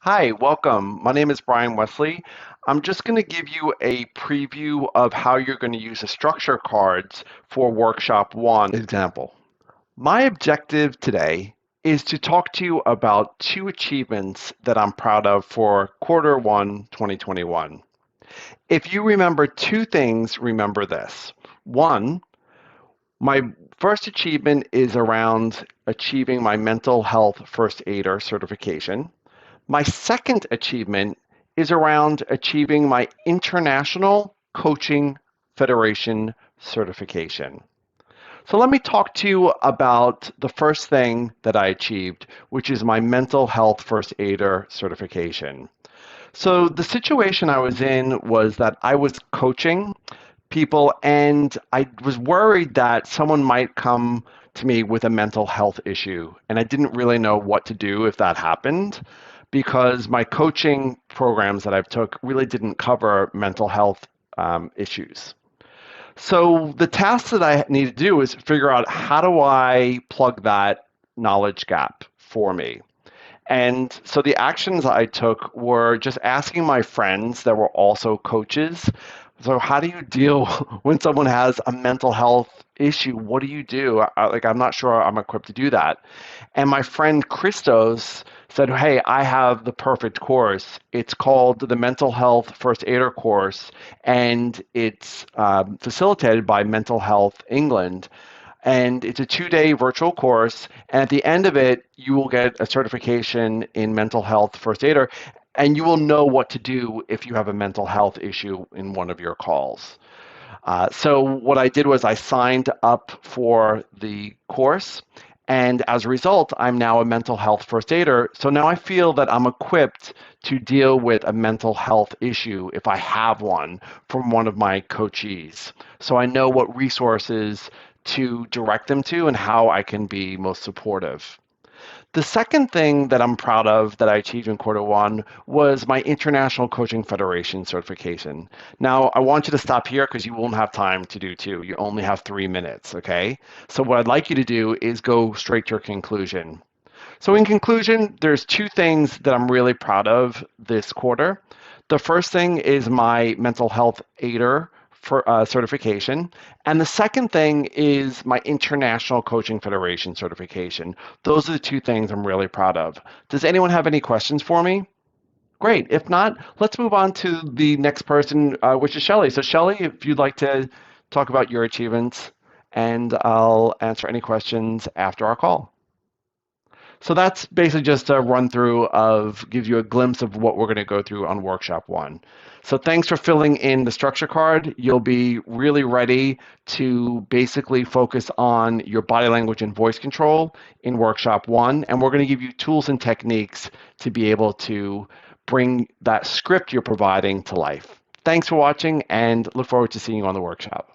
Hi, welcome. My name is Brian Wesley. I'm just going to give you a preview of how you're going to use the structure cards for Workshop 1 example. My objective today is to talk to you about two achievements that I'm proud of for Q1 2021. If you remember two things, remember this. One, my first achievement is around achieving my mental health first aider certification. My second achievement is around achieving my International Coaching Federation certification. So let me talk to you about the first thing that I achieved, which is my mental health first aider certification. So the situation I was in was that I was coaching people and I was worried that someone might come to me with a mental health issue. And I didn't really know what to do if that happened because my coaching programs that I've took really didn't cover mental health issues. So the task that I need to do is figure out how do I plug that knowledge gap for me. And so the actions I took were just asking my friends that were also coaches. So how do you deal when someone has a mental health issue? What do you do? I'm not sure I'm equipped to do that. And my friend Christos said, hey, I have the perfect course. It's called the Mental Health First Aider course, and it's facilitated by Mental Health England. And it's a 2-day virtual course. And at the end of it, you will get a certification in mental health first aider, and you will know what to do if you have a mental health issue in one of your calls. So what I did was I signed up for the course, and as a result, I'm now a mental health first aider. So now I feel that I'm equipped to deal with a mental health issue if I have one from one of my coachees. So I know what resources to direct them to and how I can be most supportive. The second thing that I'm proud of that I achieved in Q1 was my International Coaching Federation certification. Now, I want you to stop here because you won't have time to do two. You only have 3 minutes, okay? So what I'd like you to do is go straight to your conclusion. So in conclusion, there's two things that I'm really proud of this quarter. The first thing is my mental health aider for certification. And the second thing is my International Coaching Federation certification. Those are the two things I'm really proud of. Does anyone have any questions for me? Great. If not, let's move on to the next person, which is Shelly. So Shelly, if you'd like to talk about your achievements, and I'll answer any questions after our call. So that's basically just a run through of gives you a glimpse of what we're going to go through on workshop 1. So thanks for filling in the structure card. You'll be really ready to basically focus on your body language and voice control in workshop 1. And we're going to give you tools and techniques to be able to bring that script you're providing to life. Thanks for watching and look forward to seeing you on the workshop.